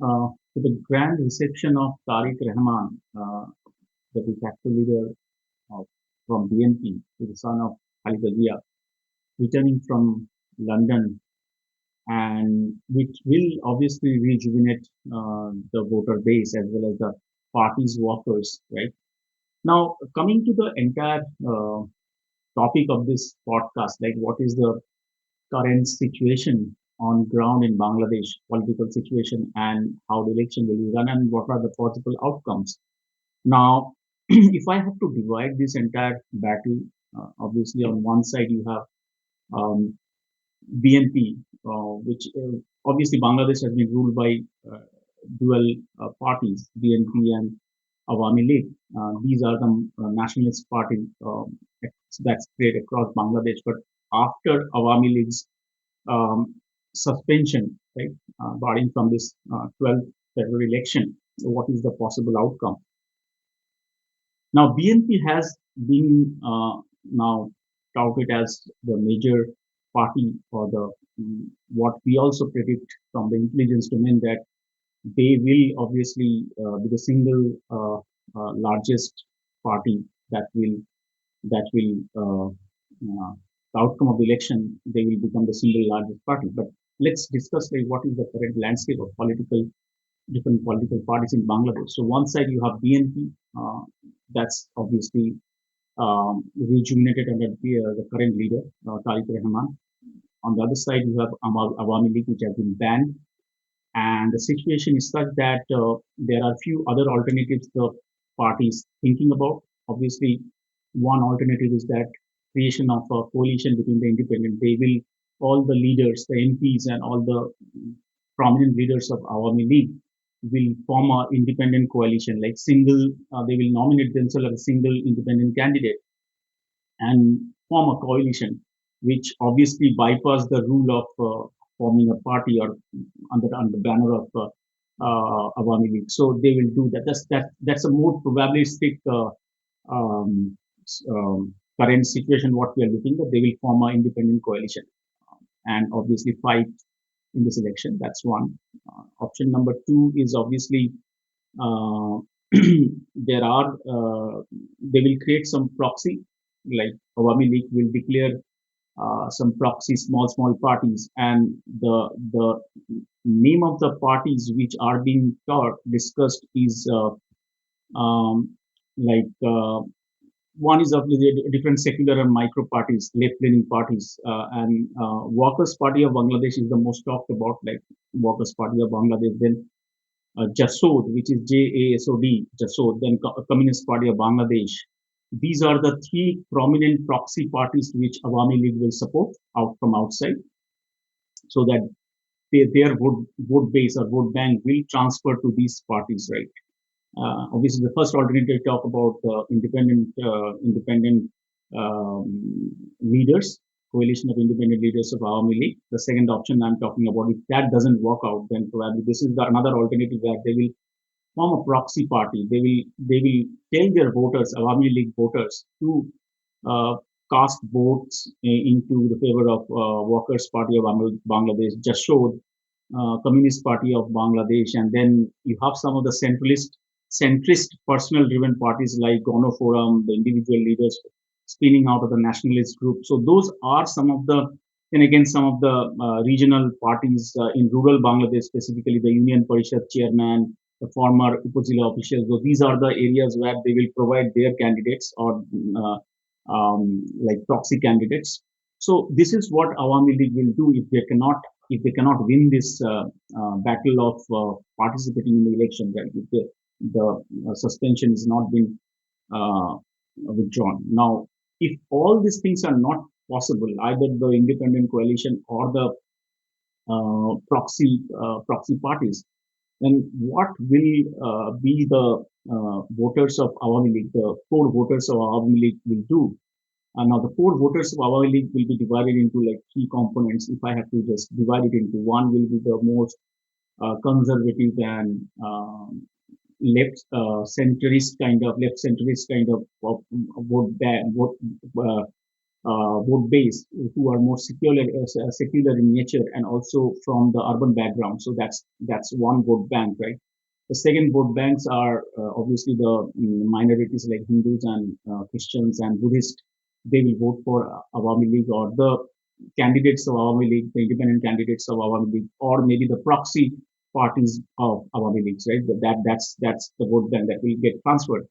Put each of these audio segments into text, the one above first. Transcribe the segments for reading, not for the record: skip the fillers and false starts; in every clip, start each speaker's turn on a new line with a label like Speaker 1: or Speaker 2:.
Speaker 1: To the grand reception of Tariq Rahman, the de facto leader of, from BNP, to the son of Khalida Zia, returning from London, and which will obviously rejuvenate the voter base as well as the party's workers, right? Now, coming to the entire topic of this podcast, like what is the current situation on ground in Bangladesh, political situation, and how the election will be run, and what are the possible outcomes. Now, if I have to divide this entire battle, obviously on one side you have BNP, which obviously Bangladesh has been ruled by uh, dual parties, BNP and Awami League. These are the nationalist party that's spread across Bangladesh. But after Awami League's um, suspension, right, barring from this 12th February election, what is the possible outcome? Now, BNP has been now touted as the major party for the what we also predict from the intelligence domain that they will obviously be the single largest party that will the outcome of the election. They will become the single largest party. But let's discuss like what is the current landscape of different political parties in Bangladesh. So one side you have BNP, that's obviously rejuvenated under the current leader, Tariq Rahman. On the other side, you have Awami League, which has been banned. And the situation is such that there are few other alternatives the parties thinking about. Obviously, one alternative is that creation of a coalition between the independent. They will all the leaders, the MPs, and all the prominent leaders of Awami League will form a independent coalition, like single. They will nominate themselves as a single independent candidate and form a coalition, which obviously bypass the rule of forming a party or under the banner of Awami League. So they will do that. That's a more probabilistic um, current situation. What we are looking at, they will form an independent coalition and obviously fight in this election. That's one. Option number two is obviously uh, there are they will create some proxy like Awami League will declare some proxy small parties and the name of the parties which are being taught discussed is like one is of the different secular and micro parties, left-leaning parties, and Workers' Party of Bangladesh is the most talked about, like Workers' Party of Bangladesh. Then Jasod, which is JASOD, Jasod, then Communist Party of Bangladesh. These are the three prominent proxy parties which Awami League will support out from outside, so that their vote base or vote bank will transfer to these parties, right? Obviously, the first alternative talk about independent um, leaders, coalition of independent leaders of Awami League. The second option I'm talking about, if that doesn't work out, then probably this is another alternative where they will form a proxy party. They will tell their voters, Awami League voters, to uh, cast votes into the favor of Workers' Party of Bangladesh, Jashod, Communist Party of Bangladesh, and then you have some of the centrist, personal-driven parties like Gono Forum, the individual leaders spinning out of the nationalist group. So those are some of the, then again, some of the regional parties in rural Bangladesh, specifically the Union Parishad chairman, the former Upazila officials. So these are the areas where they will provide their candidates or like proxy candidates. So this is what Awami League will do if they cannot win this battle of participating in the election, right? If the suspension is not been withdrawn. Now, if all these things are not possible, either the independent coalition or the proxy parties, then what will be the voters of Awami League, the core voters of Awami League will do? Now, the core voters of Awami League will be divided into like three components. If I have to just divide it into one, will be the most conservative and left centrist kind of vote vote base who are more secular in nature and also from the urban background. So that's one vote bank, right? The second vote banks are obviously the minorities like Hindus and Christians and Buddhists. They will vote for Awami League or the candidates of Awami League, the independent candidates of Awami League, or maybe the proxy parties of Awami Leagues, right? That's the vote bank that will get transferred.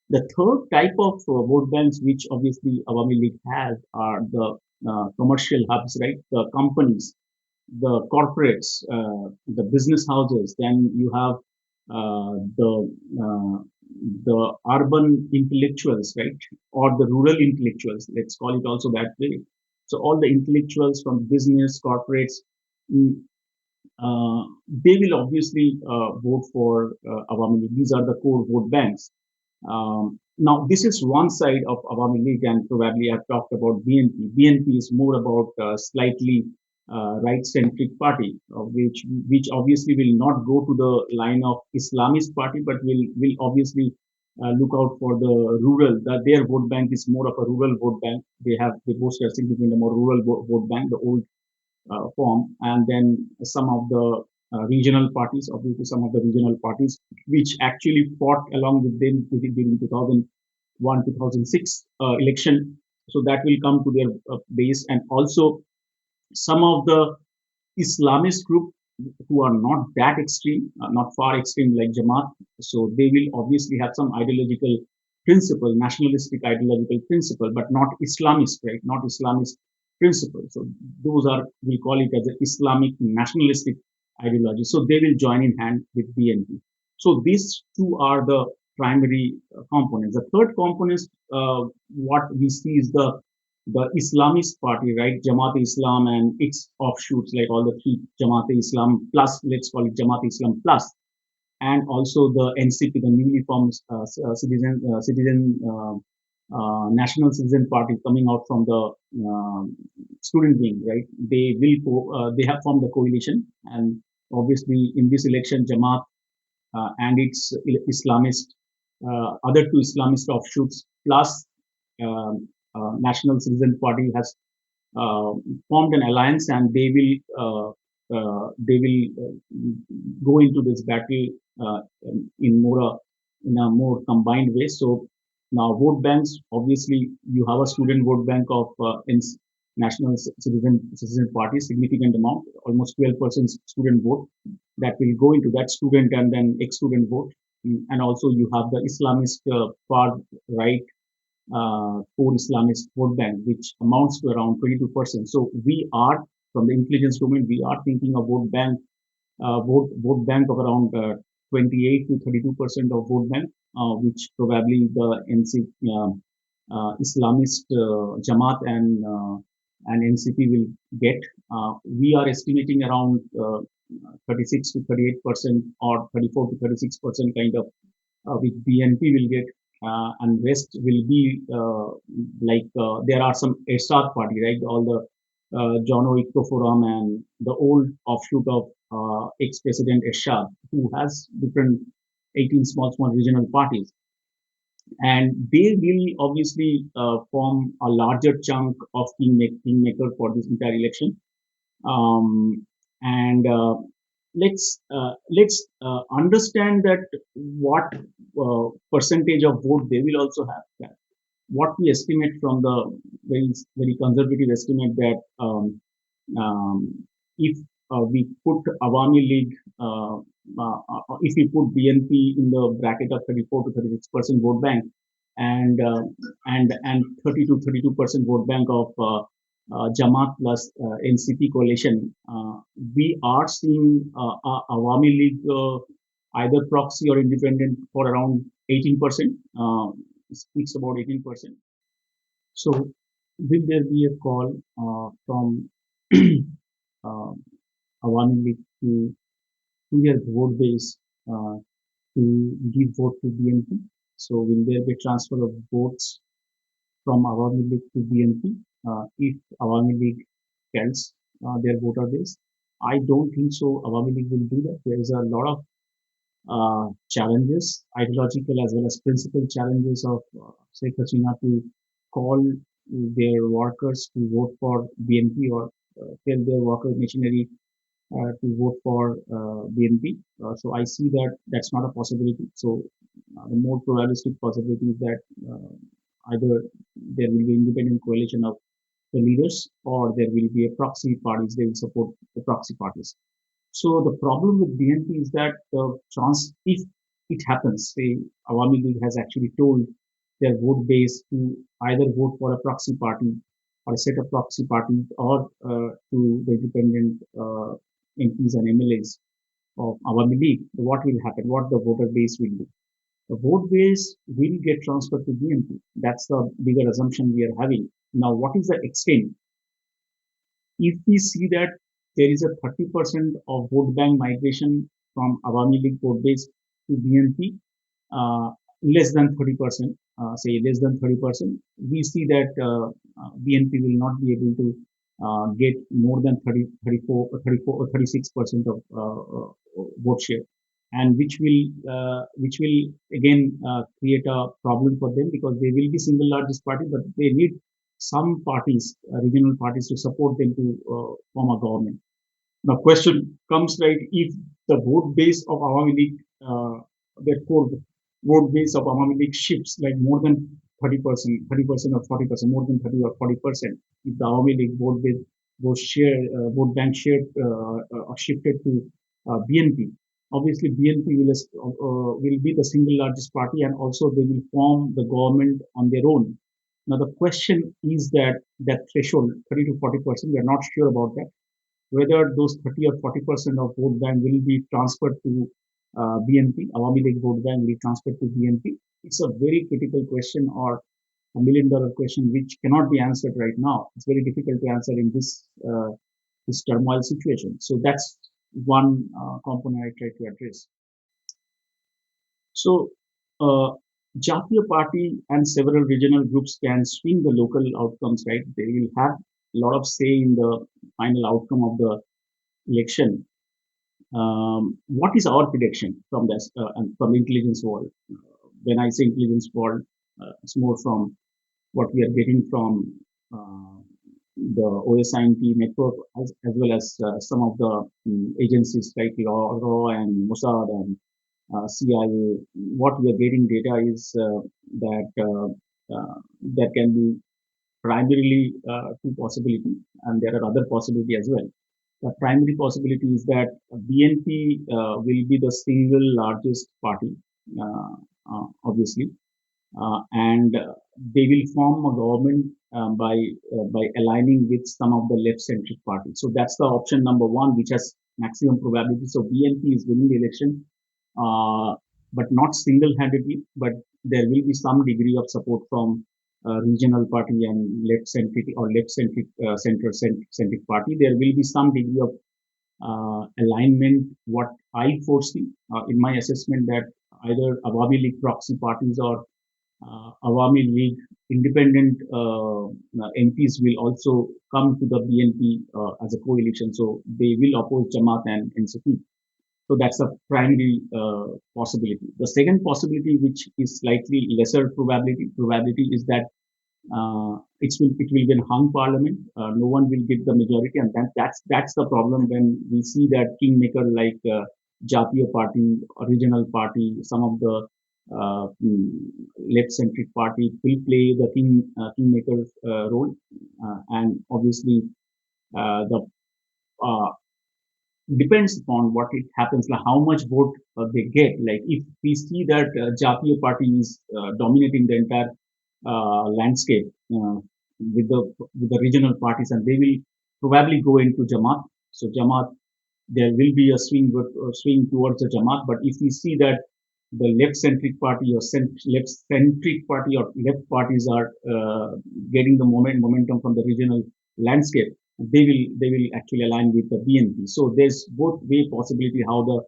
Speaker 1: The third type of vote banks, which obviously Awami League has, are the commercial hubs, right? The companies, the corporates, the business houses. Then you have the urban intellectuals, right, or the rural intellectuals. Let's call it also that way. So all the intellectuals from business, corporates, mm, they will obviously vote for Awami League. These are the core vote banks. Now, this is one side of Awami League, and probably I've talked about BNP. BNP is more about slightly right-centric party, which obviously will not go to the line of Islamist party, but will obviously look out for the rural. Their vote bank is more of a rural vote bank. They boast a significant more rural vote bank, the old form, and then some of the regional parties, obviously some of the regional parties, which actually fought along with them during 2001, 2006 election. So that will come to their base, and also some of the Islamist group who are not that extreme, not far extreme like Jamaat. So they will obviously have some ideological principle, nationalistic ideological principle, but not Islamist, right? Not Islamist principle. So those are, we call it as an Islamic nationalistic ideology. So they will join in hand with BNP. So these two are the primary components. The third component, what we see is the Islamist party, right? Jamaat Islam and its offshoots, like all the three Jamaat Islam plus, let's call it Jamaat Islam plus, and also the NCP, the newly formed National Citizen Party coming out from the student wing, right? They have formed a coalition, and obviously in this election, Jamaat and its Islamist, other two Islamist offshoots plus National Citizen Party has uh, formed an alliance, and they will go into this battle uh, in a more combined way. So now vote banks, obviously you have a student vote bank of National Citizen Party, significant amount, almost 12% student vote that will go into that student and then ex-student vote. And also you have the Islamist far right core Islamist vote bank, which amounts to around 22%. So we are, from the intelligence domain, we are thinking of vote bank of around 28 to 32% of vote bank, which probably the Islamist Jamaat and NCP will get. We are estimating around 36 to 38% or 34 to 36% kind of which BNP will get, and rest will be there are some Ershad party, right? All the Jono Eco Forum and the old offshoot of ex-president Ershad, who has different 18 small regional parties, and they will obviously form a larger chunk of kingmaker for this entire election. And let's understand that what percentage of vote they will also have. That what we estimate from the very conservative estimate that if we put Awami League, if we put BNP in the bracket of 34 to 36% vote bank, and 30 to 32% vote bank of Jamaat plus NCP coalition, we are seeing Awami League either proxy or independent for around 18%. Speaks about 18%. So, will there be a call from uh, Awami League to their vote base to give vote to BNP? So, will there be transfer of votes from Awami League to BNP if Awami League tells their voter base? I don't think so. Awami League will do that. There is a lot of challenges, ideological as well as principal challenges of Sheikh Hasina to call their workers to vote for BNP or tell their worker machinery to vote for BNP. So I see that that's not a possibility. So the more probabilistic possibility is that either there will be independent coalition of the leaders or there will be a proxy parties. They will support the proxy parties. So the problem with BNP is that the chance, if it happens, say Awami League has actually told their vote base to either vote for a proxy party or a set of proxy parties or to the independent MPs and MLAs of Awami League, what will happen? What the voter base will do? The vote base will get transferred to BNP. That's the bigger assumption we are having. Now, what is the extent? If we see that there is a 30% of vote bank migration from Awami League vote base to BNP, less than 30%, say less than 30%, we see that BNP will not be able to get more than 30, 34, 34 or 36% of vote share, and which will again create a problem for them because they will be single largest party, but they need some parties, regional parties, to support them to form a government. Now, question comes, right, if the vote base of Awami League, the core vote base of Awami League shifts like more than 30%, 30% or 40%, more than 30 or 40%, if the Awami League vote base, vote bank share shifted to BNP, obviously BNP will be the single largest party and also they will form the government on their own. Now, the question is that threshold, 30 to 40%, we are not sure about that whether those 30 or 40% of vote bank will be transferred to BNP, Awami League vote bank will be transferred to BNP. It's a very critical question or $1 million question which cannot be answered right now. It's very difficult to answer in this turmoil situation. So that's one component I try to address. So uh, Jatiya Party and several regional groups can swing the local outcomes, right? They will have a lot of say in the final outcome of the election. What is our prediction from this from the intelligence world? When I say intelligence world, it's more from what we are getting from the OSINT network as well as some of the agencies like RAW and Mossad and CIA. What we are getting data is that there can be primarily two possibility, and there are other possibility as well. The primary possibility is that BNP will be the single largest party, obviously, and they will form a government by aligning with some of the left-centric parties. So that's the option number one, which has maximum probability. So BNP is winning the election, uh, but not single-handedly, but there will be some degree of support from regional party and left-centric or left-centric center-centric party. There will be some degree of alignment. What I foresee in my assessment that either Awami League proxy parties or Awami League independent MPs will also come to the BNP as a coalition. So they will oppose Jamaat and NCP. So that's a primary possibility. The second possibility, which is slightly lesser probability is that it will be a hung parliament. No one will get the majority, and that's the problem when we see that kingmaker like Jatiya Party, regional party, some of the left-centric party will play the kingmaker role, and obviously the uh, depends upon what it happens, like how much vote they get. Like if we see that Jatiya Party is dominating the entire landscape with the regional parties, and they will probably go into Jamaat. So Jamaat, there will be a swing towards the Jamaat. But if we see that the left-centric party or left-centric party or left parties are getting the momentum from the regional landscape, they will actually align with the BNP. So there's both way possibility how the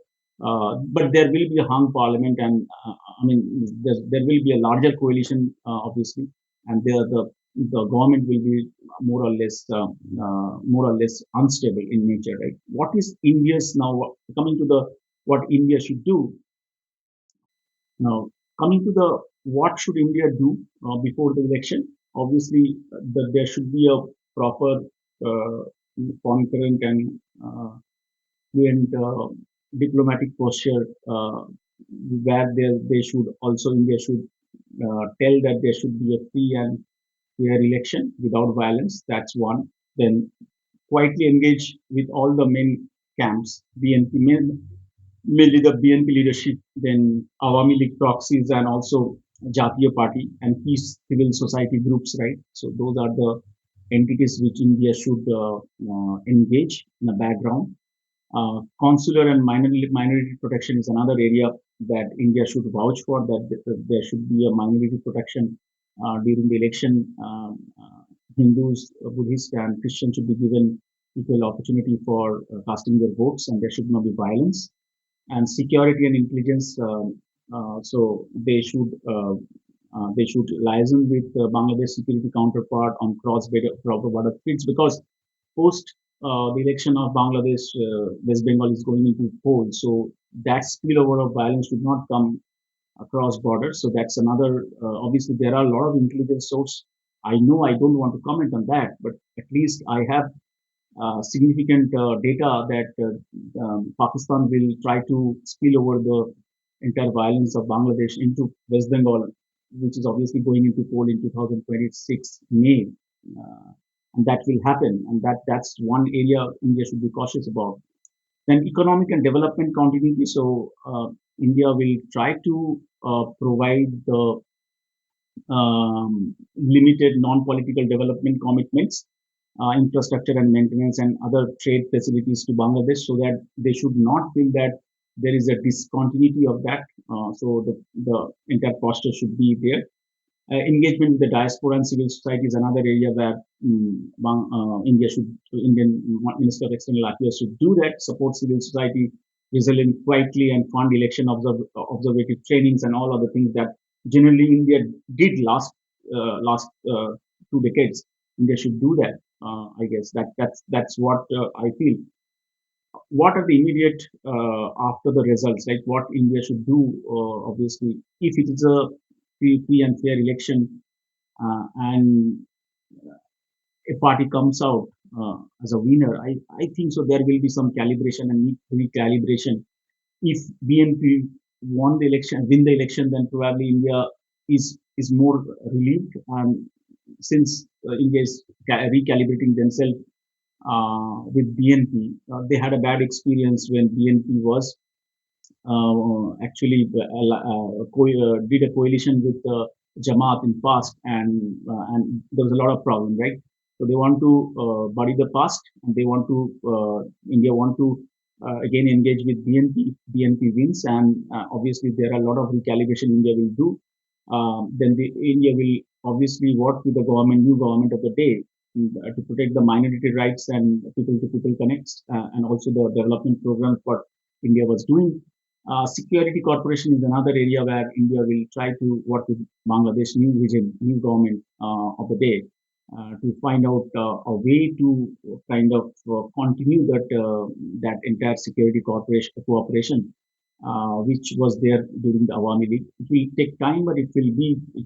Speaker 1: but there will be a hung parliament, and I mean there will be a larger coalition, obviously, and the government will be more or less unstable in nature, right? What is India's now coming to the what India should do now? Coming to the what should India do before the election? obviously that there should be a proper uh, concurrent and fluent diplomatic posture where they should also India should tell that there should be a free and fair election without violence. That's one. Then quietly engage with all the main camps, BNP, mainly the BNP leadership, then Awami League proxies, and also Jatiya Party and peace civil society groups, right? So those are the entities which India should engage in the background. Consular and minority protection is another area that India should vouch for, that there should be a minority protection during the election. Hindus, Buddhists, and Christians should be given equal opportunity for casting their votes, and there should not be violence. And security and intelligence, so they should liaison with Bangladesh security counterpart on cross-border threats, because post the election of Bangladesh, West Bengal is going into polls. So that spillover of violence should not come across borders. So that's another. Obviously, there are a lot of intelligence sources. I know I don't want to comment on that, but at least I have significant data that Pakistan will try to spill over the entire violence of Bangladesh into West Bengal, which is obviously going into poll in 2026 May. Uh, and that will happen. And that's one area India should be cautious about. Then economic and development continuity. So India will try to provide the limited non-political development commitments, infrastructure and maintenance, and other trade facilities to Bangladesh, so that they should not feel that there is a discontinuity of that. So the entire posture should be there. Engagement with the diaspora and civil society is another area where Indian Minister of External Affairs should do that, support civil society, resilient quietly, and fund election observative trainings and all other things that generally India did last 2 decades. India should do that. I guess that's what I feel. What are the immediate after the results? Like what India should do? Obviously, if it is a free and fair election, and a party comes out as a winner, I think so. There will be some calibration and need recalibration. If BNP win the election, then probably India is more relieved. And since India is recalibrating themselves with BNP, they had a bad experience when BNP was actually did a coalition with Jamaat in past, and there was a lot of problem, right? So they want to bury the past, and they want to India want to again engage with BNP. BNP wins, and obviously there are a lot of recalibration India will do. Then India will obviously work with the new government of the day, to protect the minority rights and people to people connects, and also the development programs what India was doing. Security cooperation is another area where India will try to work with Bangladesh new region, new government of the day, to find out a way to kind of continue that entire security cooperation, which was there during the Awami League. It will take time, but it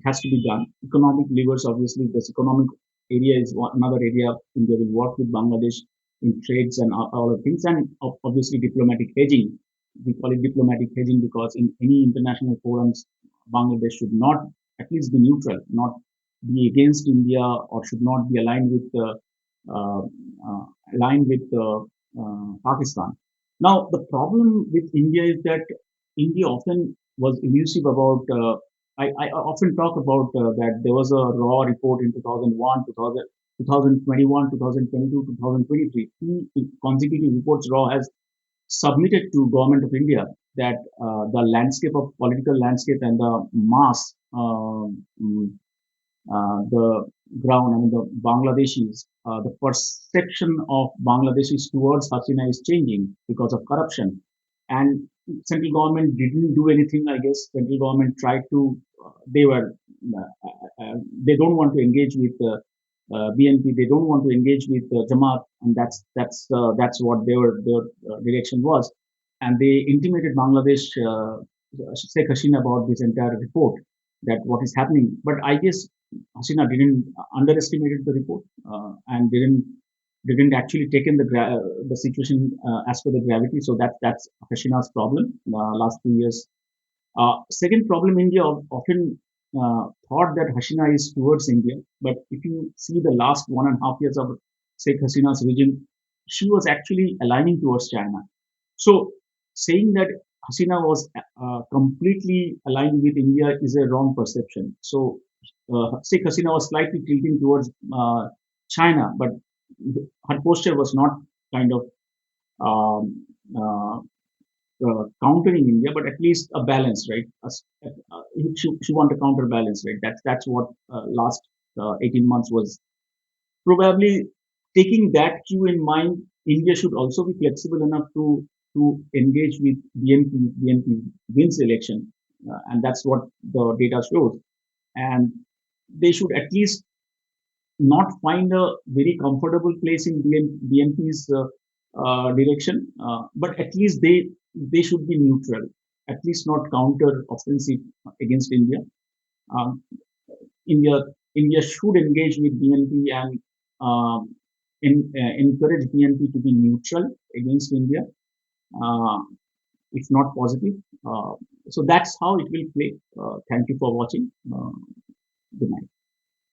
Speaker 1: has to be done. Economic levers, obviously, this economic area is another area India will work with Bangladesh in trades and all of things, and obviously diplomatic hedging. We call it diplomatic hedging because in any international forums, Bangladesh should not at least be neutral, not be against India, or should not be uh, aligned with Pakistan. Now, the problem with India is that India often was elusive about. I often talk about that there was a raw report in 2001, 2000, 2021, 2022, 2023. Three consecutive reports raw has submitted to government of India that the landscape of political landscape and the mass the ground, I mean, the Bangladeshis, the perception of Bangladeshis towards Hasina is changing because of corruption. And central government didn't do anything, I guess. Central government tried to, they don't want to engage with BNP, they don't want to engage with Jamaat, and that's what their direction was. And they intimated Bangladesh, Sheikh Hasina, about this entire report, that what is happening. But I guess Hasina didn't underestimated the report and didn't actually take in the situation as per the gravity. So that's Hasina's problem last 2 years. Second problem, India often thought that Hasina is towards India, but if you see the last 1.5 years of Sheikh Hasina's regime, she was actually aligning towards China. So saying that Hasina was completely aligned with India is a wrong perception. So Sheikh Hasina was slightly tilting towards China, but her posture was not kind of um, uh, countering India, but at least a balance, right? She want a counterbalance, right? That's what last 18 months was probably taking that cue in mind. India should also be flexible enough to engage with BNP. BNP wins election, and that's what the data shows. And they should at least not find a very comfortable place in BNP's direction, but at least they should be neutral, at least not counter offensive against India. Um, India India should engage with BNP and encourage BNP to be neutral against India, uh, if not positive. So that's how it will play. Thank you for watching. Good night.